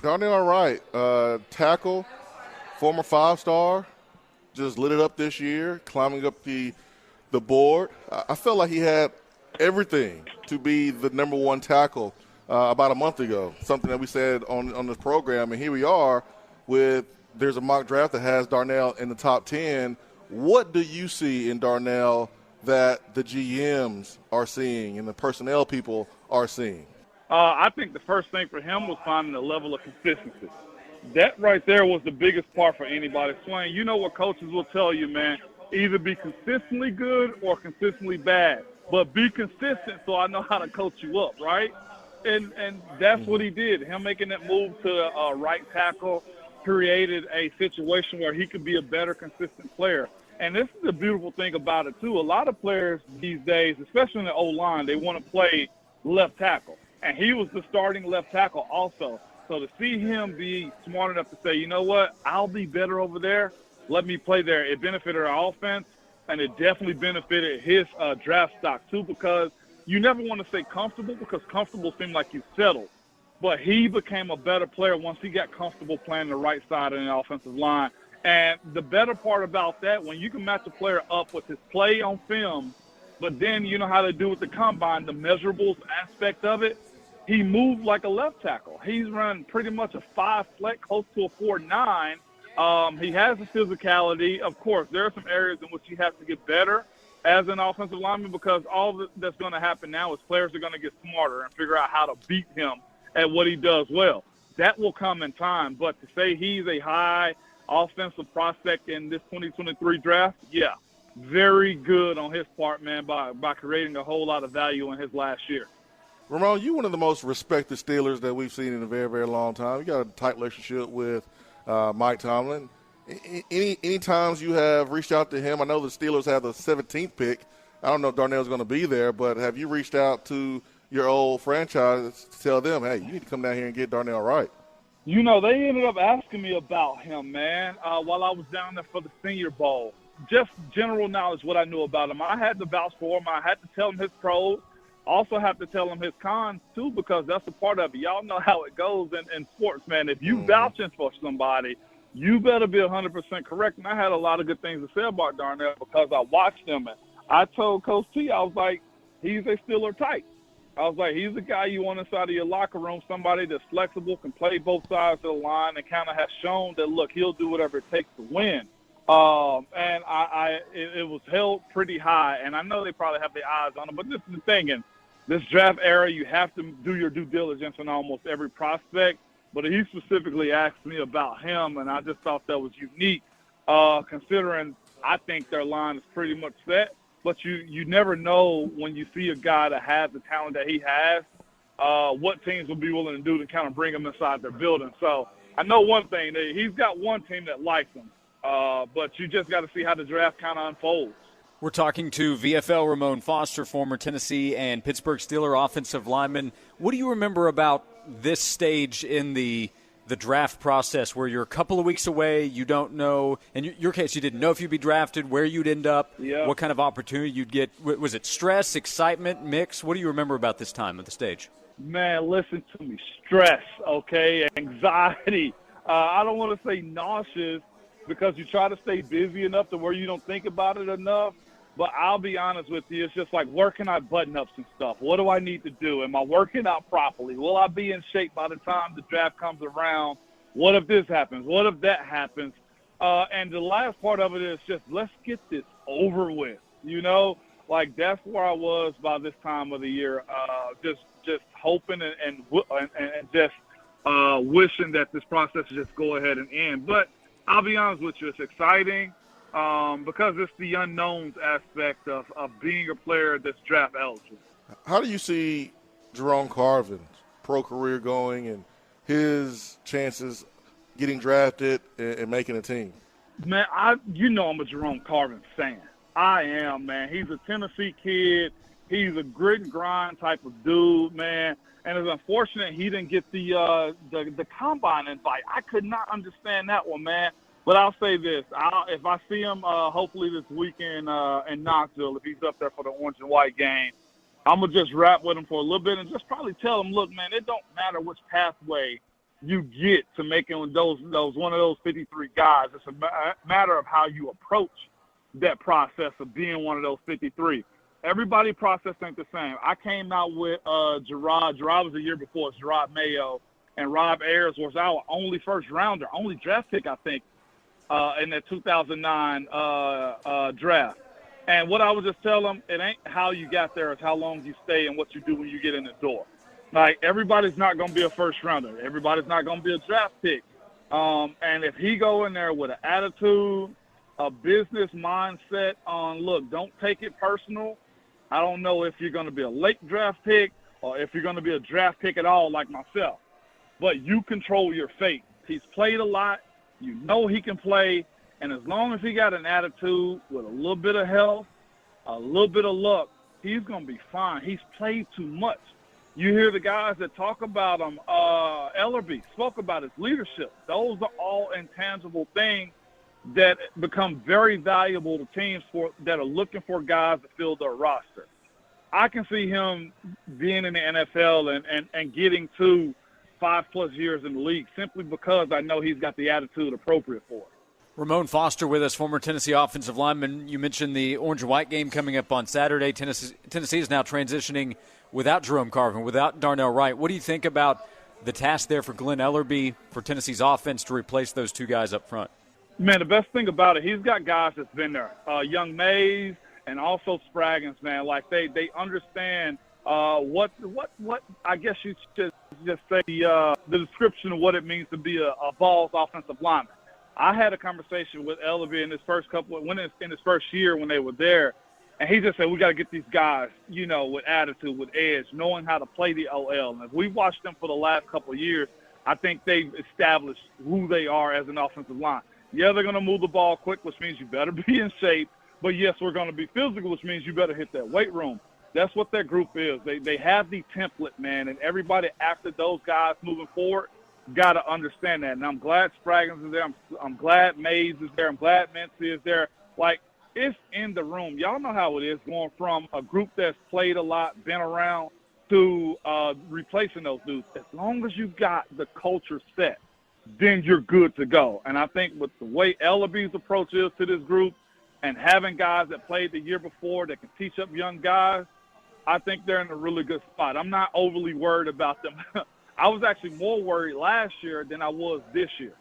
Darnell Wright, tackle, former 5-star, just lit it up this year, climbing up the board. I felt like he had everything to be the number one tackle about a month ago, something that we said on this program, and here we are there's a mock draft that has Darnell in the top 10. What do you see in Darnell that the GMs are seeing and the personnel people are seeing? I think the first thing for him was finding a level of consistency. That right there was the biggest part for anybody. Swain, you know what coaches will tell you, man, either be consistently good or consistently bad. But be consistent so I know how to coach you up, right? And that's what he did. Him making that move to right tackle created a situation where he could be a better, consistent player. And this is the beautiful thing about it, too. A lot of players these days, especially in the O-line, they want to play left tackle. And he was the starting left tackle also. So to see him be smart enough to say, you know what, I'll be better over there, let me play there, it benefited our offense, and it definitely benefited his draft stock too, because you never want to say comfortable because comfortable seemed like you settled. But he became a better player once he got comfortable playing the right side of the offensive line. And the better part about that, when you can match a player up with his play on film, but then you know how to do with the combine, the measurables aspect of it, he moved like a left tackle. He's run pretty much a 5 flat, close to a 4.9. He has the physicality. Of course, there are some areas in which he has to get better as an offensive lineman because all that's going to happen now is players are going to get smarter and figure out how to beat him at what he does well. That will come in time. But to say he's a high offensive prospect in this 2023 draft, yeah, very good on his part, man, by creating a whole lot of value in his last year. Ramon, you're one of the most respected Steelers that we've seen in a very, very long time. You got a tight relationship with Mike Tomlin. Any times you have reached out to him? I know the Steelers have the 17th pick. I don't know if Darnell's going to be there, but have you reached out to your old franchise to tell them, hey, you need to come down here and get Darnell Wright? You know, they ended up asking me about him, man, while I was down there for the Senior Bowl. Just general knowledge, what I knew about him. I had to vouch for him. I had to tell him his pros. Also have to tell him his cons, too, because that's a part of it. Y'all know how it goes in sports, man. If you vouching for somebody, you better be 100% correct. And I had a lot of good things to say about Darnell because I watched him. And I told Coach T, I was like, he's a Steeler type. I was like, he's the guy you want inside of your locker room, somebody that's flexible, can play both sides of the line, and kind of has shown that, look, he'll do whatever it takes to win. And it was held pretty high. And I know they probably have their eyes on him, but this is the thing. And this draft era, you have to do your due diligence on almost every prospect. But he specifically asked me about him, and I just thought that was unique, considering I think their line is pretty much set. But you never know when you see a guy that has the talent that he has, what teams will be willing to do to kind of bring him inside their building. So I know one thing, that he's got one team that likes him, but you just got to see how the draft kind of unfolds. We're talking to VFL Ramon Foster, former Tennessee and Pittsburgh Steelers offensive lineman. What do you remember about this stage in the draft process where you're a couple of weeks away, you don't know, in your case, you didn't know if you'd be drafted, where you'd end up, what kind of opportunity you'd get? Was it stress, excitement, mix? What do you remember about this time of the stage? Man, listen to me. Stress, okay, anxiety. I don't want to say nauseous because you try to stay busy enough to where you don't think about it enough. But I'll be honest with you, it's just like, where can I button up some stuff? What do I need to do? Am I working out properly? Will I be in shape by the time the draft comes around? What if this happens? What if that happens? And the last part of it is just, let's get this over with, you know? Like, that's where I was by this time of the year, just hoping and just wishing that this process would just go ahead and end. But I'll be honest with you, it's exciting. Because it's the unknowns aspect of being a player that's draft eligible. How do you see Jerome Carvin's pro career going and his chances getting drafted and making a team? Man, I'm a Jerome Carvin fan. I am, man. He's a Tennessee kid. He's a grit and grind type of dude, man. And it's unfortunate he didn't get the combine invite. I could not understand that one, man. But I'll say this. If I see him hopefully this weekend in Knoxville, if he's up there for the orange and white game, I'm going to just rap with him for a little bit and just probably tell him, look, man, it don't matter which pathway you get to making those one of those 53 guys. It's a matter of how you approach that process of being one of those 53. Everybody process ain't the same. I came out with Gerard. Gerard was the year before. It's Gerard Mayo. And Rob Ayers was our only first-rounder, only draft pick, I think, in that 2009 draft. And what I would just tell them, it ain't how you got there, it's how long you stay and what you do when you get in the door. Like, everybody's not going to be a first-rounder. Everybody's not going to be a draft pick. And if he go in there with an attitude, a business mindset on, look, don't take it personal. I don't know if you're going to be a late draft pick or if you're going to be a draft pick at all like myself. But you control your fate. He's played a lot. You know he can play. And as long as he got an attitude with a little bit of health, a little bit of luck, he's going to be fine. He's played too much. You hear the guys that talk about him, Ellerby spoke about his leadership. Those are all intangible things that become very valuable to teams that are looking for guys to fill their roster. I can see him being in the NFL and getting to 5+ years in the league simply because I know he's got the attitude appropriate for it. Ramon Foster with us, former Tennessee offensive lineman. You mentioned the orange and white game coming up on Saturday. Tennessee is now transitioning without Jerome Carvin, without Darnell Wright. What do you think about the task there for Glenn Ellerby, for Tennessee's offense to replace those two guys up front? Man, the best thing about it, he's got guys that's been there. Young Mays and also Spraggins, man. Like, they understand what I guess you should just say the description of what it means to be a Vols offensive lineman. I had a conversation with Ellerby in his first year when they were there, and he just said, we got to get these guys, with attitude, with edge, knowing how to play the OL. And if we watched them for the last couple of years, I think they've established who they are as an offensive line. Yeah, they're going to move the ball quick, which means you better be in shape. But, yes, we're going to be physical, which means you better hit that weight room. That's what that group is. They have the template, man, and everybody after those guys moving forward got to understand that. And I'm glad Spraggins is there. I'm glad Mays is there. I'm glad Mincy is there. Like, it's in the room. Y'all know how it is going from a group that's played a lot, been around, to replacing those dudes. As long as you got the culture set, then you're good to go. And I think with the way Ellerby's approach is to this group and having guys that played the year before that can teach up young guys, I think they're in a really good spot. I'm not overly worried about them. I was actually more worried last year than I was this year.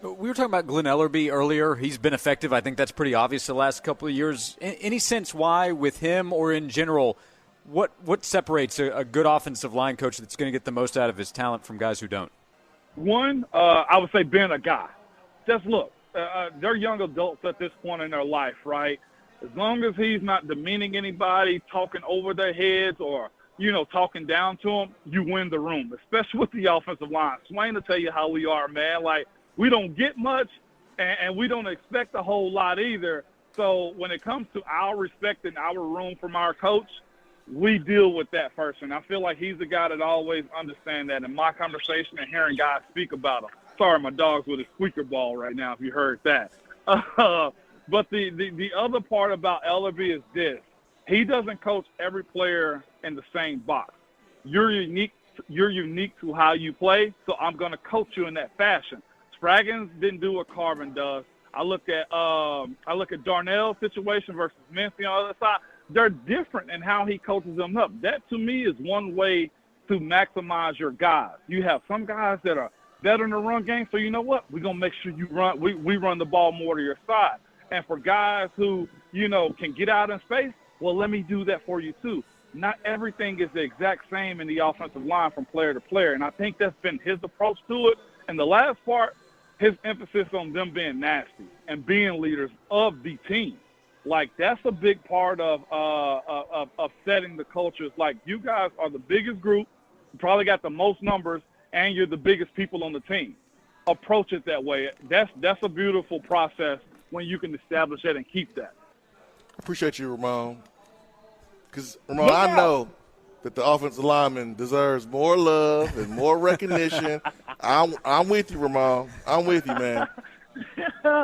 We were talking about Glenn Ellerby earlier. He's been effective. I think that's pretty obvious the last couple of years. Any sense why with him or in general, what separates a good offensive line coach that's going to get the most out of his talent from guys who don't? One, I would say being a guy. Just look, they're young adults at this point in their life, right? As long as he's not demeaning anybody, talking over their heads or, talking down to them, you win the room, especially with the offensive line. Swain will tell you how we are, man. Like, we don't get much, and we don't expect a whole lot either. So when it comes to our respect and our room from our coach, we deal with that first. And I feel like he's the guy that always understands that in my conversation and hearing guys speak about him. Sorry, my dog's with a squeaker ball right now, if you heard that. But the other part about Ellerby is this. He doesn't coach every player in the same box. You're unique to how you play, so I'm going to coach you in that fashion. Spraggins didn't do what Carvin does. I look at Darnell's situation versus Mincy on the other side. They're different in how he coaches them up. That, to me, is one way to maximize your guys. You have some guys that are better in the run game, so you know what? We're going to make sure you run. We run the ball more to your side. And for guys who, can get out in space, well, let me do that for you too. Not everything is the exact same in the offensive line from player to player, and I think that's been his approach to it. And the last part, his emphasis on them being nasty and being leaders of the team. Like, that's a big part of setting the culture. It's like, you guys are the biggest group, you probably got the most numbers, and you're the biggest people on the team. Approach it that way. That's a beautiful process when you can establish that and keep that. Appreciate you, Ramon. Because, Ramon, I know that the offensive lineman deserves more love and more recognition. I'm with you, Ramon. I'm with you, man.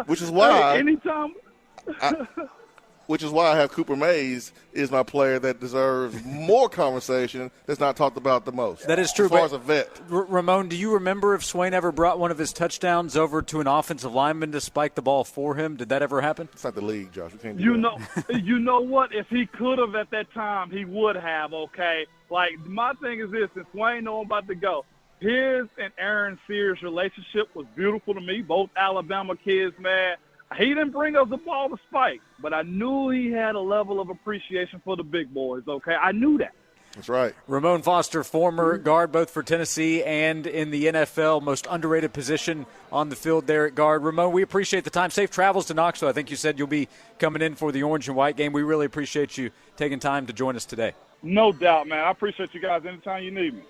Which is why anytime. which is why I have Cooper Mays is my player that deserves more conversation that's not talked about the most. That is true. As far as a vet. Ramon, do you remember if Swain ever brought one of his touchdowns over to an offensive lineman to spike the ball for him? Did that ever happen? It's not the league, Josh. We can't do that. You know what? If he could have at that time, he would have, okay? Like, my thing is this, and Swain know I'm about to go. His and Aaron Sears' relationship was beautiful to me, both Alabama kids, man. He didn't bring us the ball to spike, but I knew he had a level of appreciation for the big boys, okay? I knew that. That's right. Ramon Foster, former guard both for Tennessee and in the NFL, most underrated position on the field there at guard. Ramon, we appreciate the time. Safe travels to Knoxville. I think you said you'll be coming in for the orange and white game. We really appreciate you taking time to join us today. No doubt, man. I appreciate you guys anytime you need me.